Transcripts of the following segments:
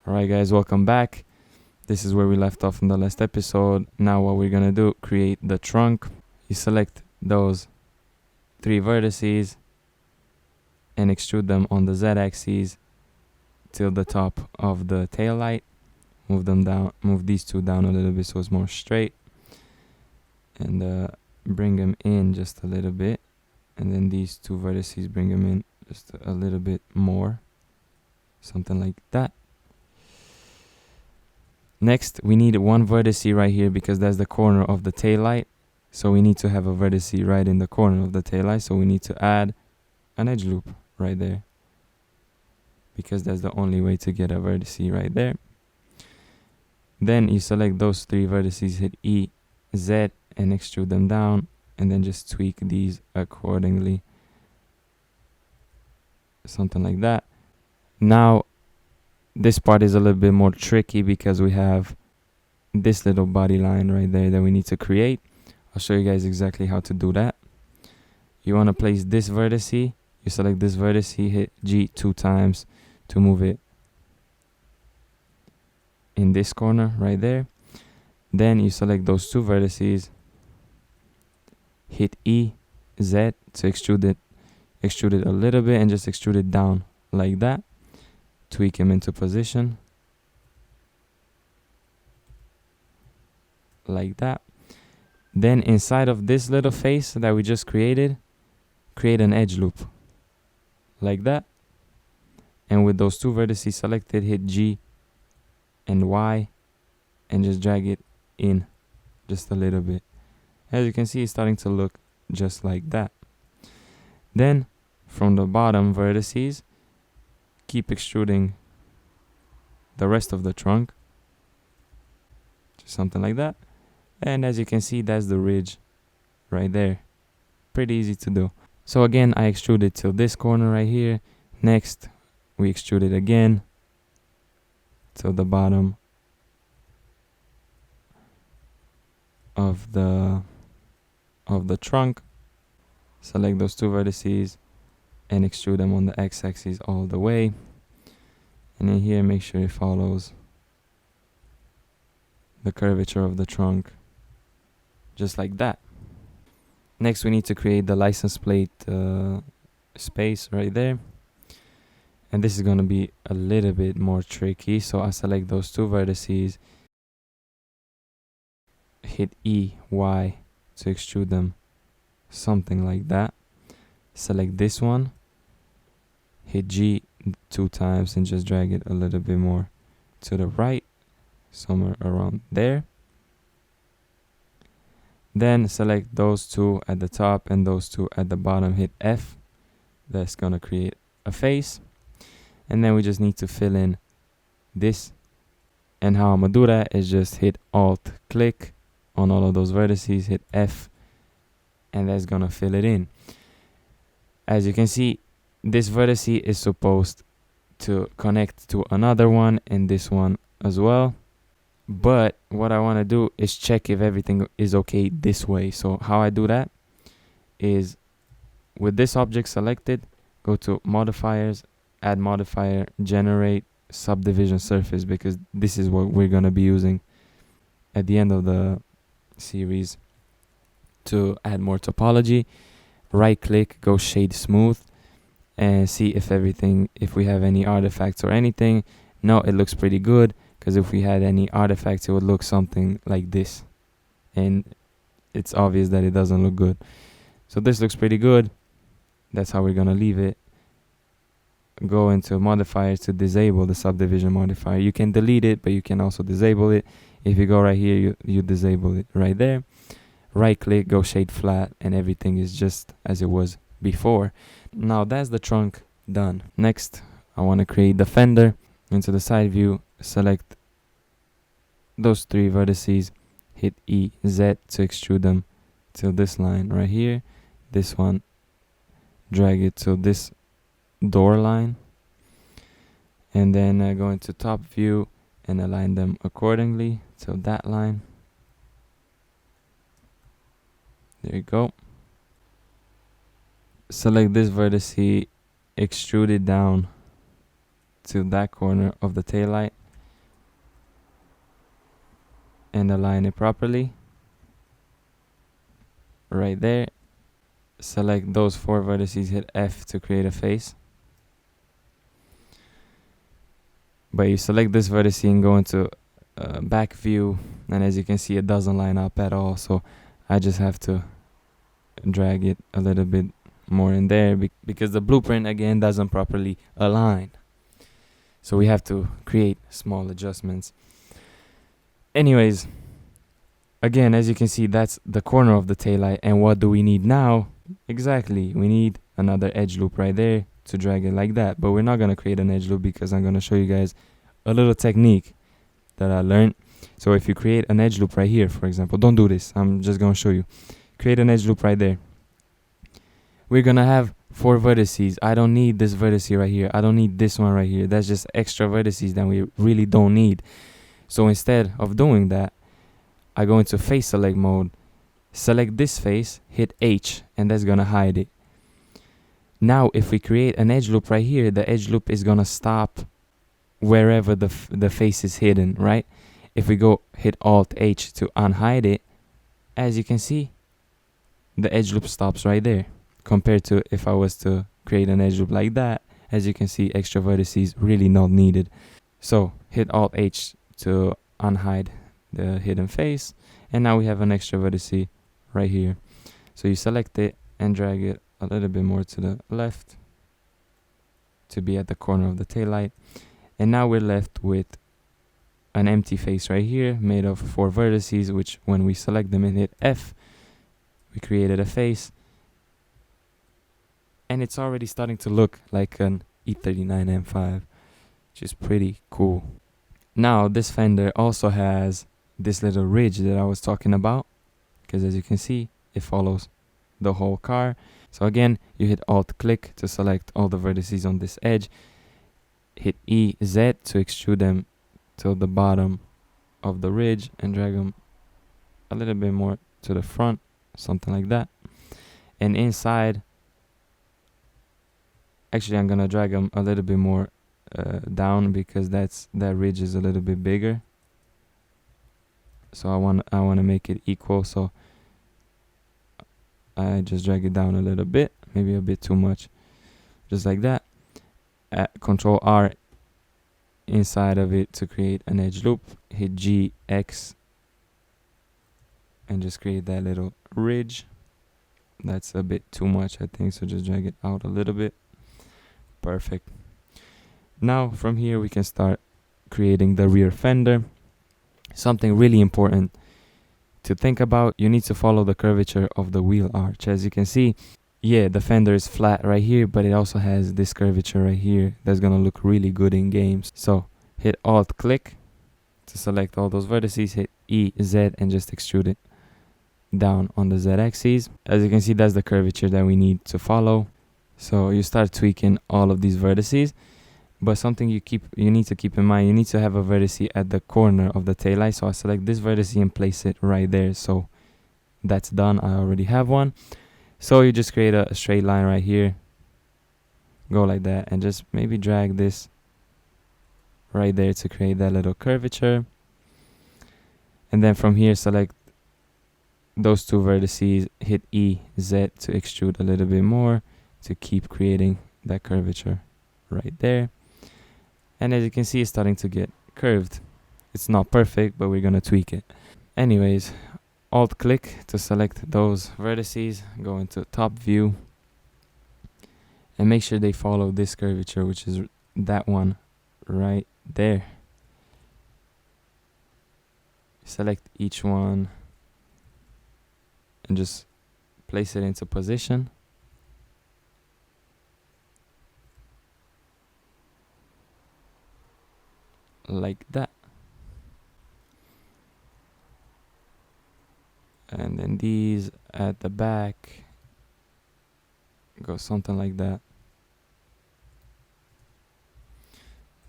Alright guys, welcome back. This is where we left off in the last episode. Now what we're gonna do, create the trunk. You select those 3 vertices and extrude them on the z-axis till the top of the tail light. Move them down, move these 2 down a little bit so it's more straight. And bring them in just a little bit. And then these 2 vertices, bring them in just a little bit more. Something like that. Next, we need 1 vertex right here because that's the corner of the tail light. So we need to have a vertex right in the corner of the tail light. So we need to add an edge loop right there, because that's the only way to get a vertex right there. Then you select those 3 vertices, hit E, Z, and extrude them down, and then just tweak these accordingly. Something like that. Now, this part is a little bit more tricky because we have this little body line right there that we need to create. I'll show you guys exactly how to do that. You want to place this vertex. You select this vertex, hit G 2 times to move it in this corner right there. Then you select those 2 vertices, hit E, Z to extrude it a little bit and just extrude it down like that. Tweak him into position like that. Then inside of this little face that we just created, create an edge loop like that. And with those 2 vertices selected, hit G and Y and just drag it in just a little bit. As you can see, it's starting to look just like that. Then from the bottom vertices, keep extruding the rest of the trunk, just something like that. And as you can see, that's the ridge right there. Pretty easy to do. So again, I extrude it till this corner right here. Next, we extrude it again till the bottom of the trunk. Select those 2 vertices and extrude them on the x-axis all the way. And in here, make sure it follows the curvature of the trunk, just like that. Next, we need to create the license plate space right there. And this is going to be a little bit more tricky. So I select those 2 vertices, hit E, Y to extrude them, something like that. Select this one, hit G 2 times and just drag it a little bit more to the right, somewhere around there. Then select those 2 at the top and those 2 at the bottom, hit F. That's gonna create a face. And then we just need to fill in this. And how I'm gonna do that is just hit Alt click on all of those vertices, hit F, and that's gonna fill it in. As you can see, this vertex is supposed to connect to another one and this one as well. But what I want to do is check if everything is okay this way. So how I do that is with this object selected, go to modifiers, add modifier, generate subdivision surface, because this is what we're going to be using at the end of the series to add more topology. Right click, go shade smooth, and see if we have any artifacts or anything. No, it looks pretty good, because if we had any artifacts, it would look something like this, and it's obvious that it doesn't look good. So this looks pretty good. That's how we're gonna leave it. Go into modifiers to disable the subdivision modifier. You can delete it, but you can also disable it. If you go right here, you disable it right there. Right click, go shade flat, and everything is just as it was before. Now that's the trunk done. Next, I want to create the fender. Into the side view, select those 3 vertices, hit E, Z to extrude them till this line right here. This one, drag it to this door line. And then go into top view and align them accordingly till that line. There you go. Select this vertex, extrude it down to that corner of the tail light. and align it properly. Right there. Select those 4 vertices, hit F to create a face. But you select this vertex and go into back view, and as you can see, it doesn't line up at all. So I just have to drag it a little bit more in there because the blueprint again doesn't properly align. So we have to create small adjustments. Anyways, again, as you can see, that's the corner of the taillight. And what do we need now? Exactly, we need another edge loop right there to drag it like that. But we're not going to create an edge loop because I'm going to show you guys a little technique that I learned. So if you create an edge loop right here, for example, don't do this, I'm just going to show you. Create an edge loop right there. We're going to have 4 vertices. I don't need this vertex right here. I don't need this one right here. That's just extra vertices that we really don't need. So instead of doing that, I go into face select mode, select this face, hit H, and that's going to hide it. Now, if we create an edge loop right here, the edge loop is going to stop wherever the face is hidden, right? If we go hit Alt H to unhide it, as you can see, the edge loop stops right there. Compared to if I was to create an edge loop like that, as you can see, extra vertices really not needed. So hit Alt H to unhide the hidden face, and now we have an extra vertex right here. So you select it and drag it a little bit more to the left to be at the corner of the taillight. And now we're left with an empty face right here made of 4 vertices, which when we select them and hit F, we created a face. And it's already starting to look like an E39 M5, which is pretty cool. Now this fender also has this little ridge that I was talking about, because as you can see, it follows the whole car. So again, you hit Alt click to select all the vertices on this edge, hit EZ to extrude them to the bottom of the ridge and drag them a little bit more to the front, something like that. And inside, actually I'm gonna drag them a little bit more down because that ridge is a little bit bigger. So I want to make it equal, so I just drag it down a little bit, maybe a bit too much, just like that. Control R inside of it to create an edge loop, hit G, X, and just create that little ridge. That's a bit too much, I think, so just drag it out a little bit. Perfect. Now from here we can start creating the rear fender. Something really important to think about, you need to follow the curvature of the wheel arch. As you can see, yeah, the fender is flat right here, but it also has this curvature right here that's gonna look really good in games. So hit Alt click to select all those vertices, hit E, Z, and just extrude it down on the Z axis. As you can see, that's the curvature that we need to follow. So you start tweaking all of these vertices. But something you need to keep in mind, you need to have a vertex at the corner of the taillight. So I select this vertex and place it right there. So that's done. I already have one. So you just create a straight line right here. Go like that and just maybe drag this right there to create that little curvature. And then from here, select those 2 vertices, hit E, Z to extrude a little bit more to keep creating that curvature right there. And as you can see, it's starting to get curved. It's not perfect, but we're gonna tweak it. Anyways, Alt click to select those vertices, go into top view, and make sure they follow this curvature, which is that one right there. Select each one and just place it into position. Like that. And then these at the back go something like that.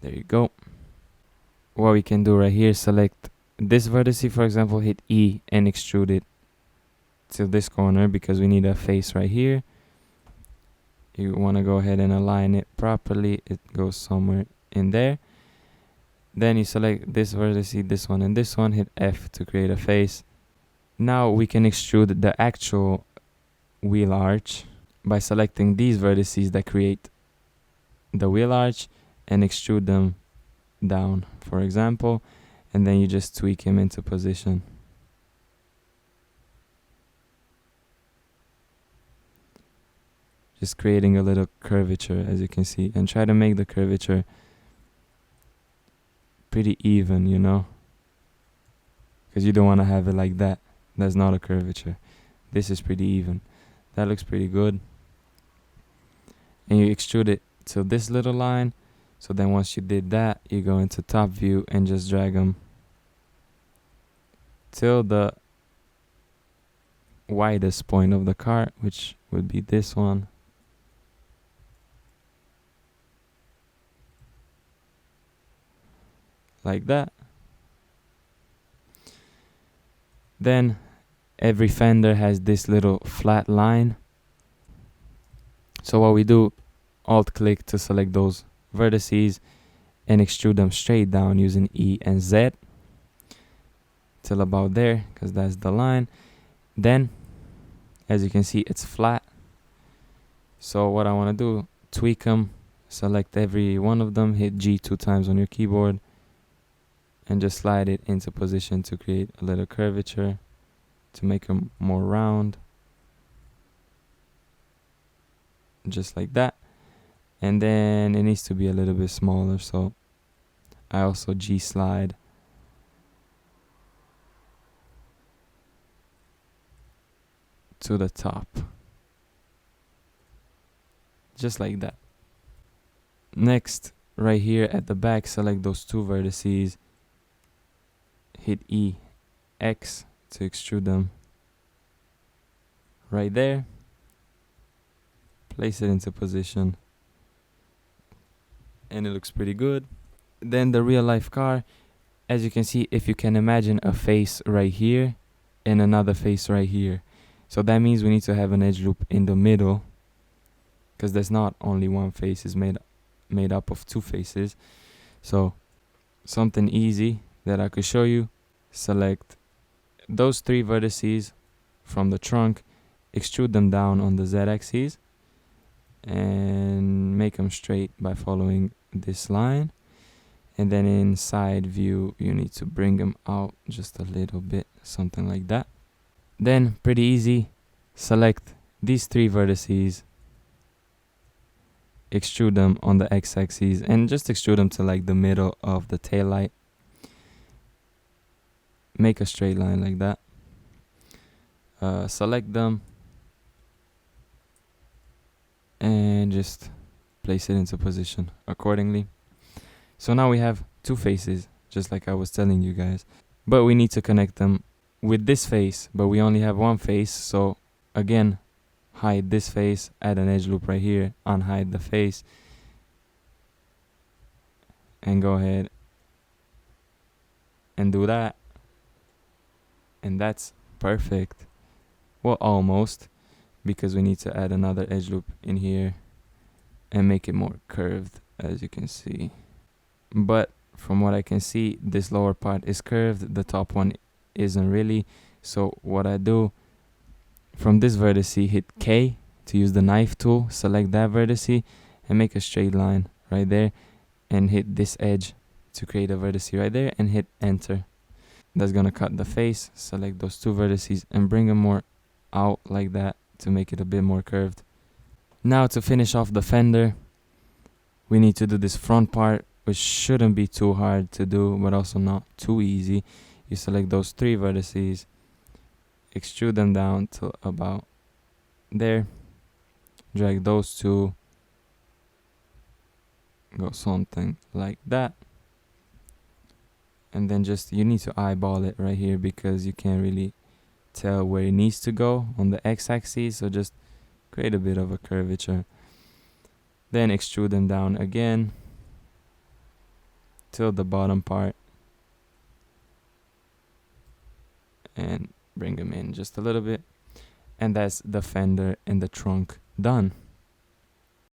There you go. What we can do right here, select this vertex, for example, hit E and extrude it to this corner because we need a face right here. You want to go ahead and align it properly. It goes somewhere in there. Then you select this vertex, this one and this one, hit F to create a face. Now we can extrude the actual wheel arch by selecting these vertices that create the wheel arch and extrude them down, for example, and then you just tweak him into position. Just creating a little curvature, as you can see, and try to make the curvature pretty even, you know, because you don't want to have it like that. That's not a curvature. This is pretty even. That looks pretty good. And you extrude it to this little line. So then once you did that, you go into top view and just drag them till the widest point of the car, which would be this one. Like that. Then every fender has this little flat line. So what we do, alt click to select those vertices and extrude them straight down using E and Z till about there, because that's the line. Then as you can see, it's flat. So what I want to do, tweak them, select every one of them, hit G 2 times on your keyboard and just slide it into position to create a little curvature to make them more round, just like that. And then it needs to be a little bit smaller, so I also G slide to the top, just like that. Next, right here at the back, select those two vertices, hit E, X to extrude them right there, place it into position, and it looks pretty good. Then the real life car, as you can see, if you can imagine a face right here and another face right here, so that means we need to have an edge loop in the middle, because there's not only one face, is made up of two faces. So something easy that I could show you, select those three vertices from the trunk, extrude them down on the Z-axis and make them straight by following this line. And then in side view, you need to bring them out just a little bit, something like that. Then pretty easy, select these three vertices, extrude them on the X-axis and just extrude them to like the middle of the tail light. Make a straight line like that. Select them and just place it into position accordingly. So now we have two faces, just like I was telling you guys, but we need to connect them with this face, but we only have one face. So again, hide this face, add an edge loop right here, unhide the face, and go ahead and do that. And that's perfect. Well, almost, because we need to add another edge loop in here and make it more curved, as you can see. But from what I can see, this lower part is curved, the top one isn't really. So what I do, from this vertex, hit K to use the knife tool, select that vertex and make a straight line right there, and hit this edge to create a vertex right there and hit enter. That's gonna cut the face. Select those two vertices and bring them more out like that to make it a bit more curved. Now to finish off the fender, we need to do this front part, which shouldn't be too hard to do, but also not too easy. You select those three vertices, extrude them down to about there, drag those two, go something like that, and then just, you need to eyeball it right here because you can't really tell where it needs to go on the X-axis, so just create a bit of a curvature. Then extrude them down again till the bottom part and bring them in just a little bit, and that's the fender and the trunk done.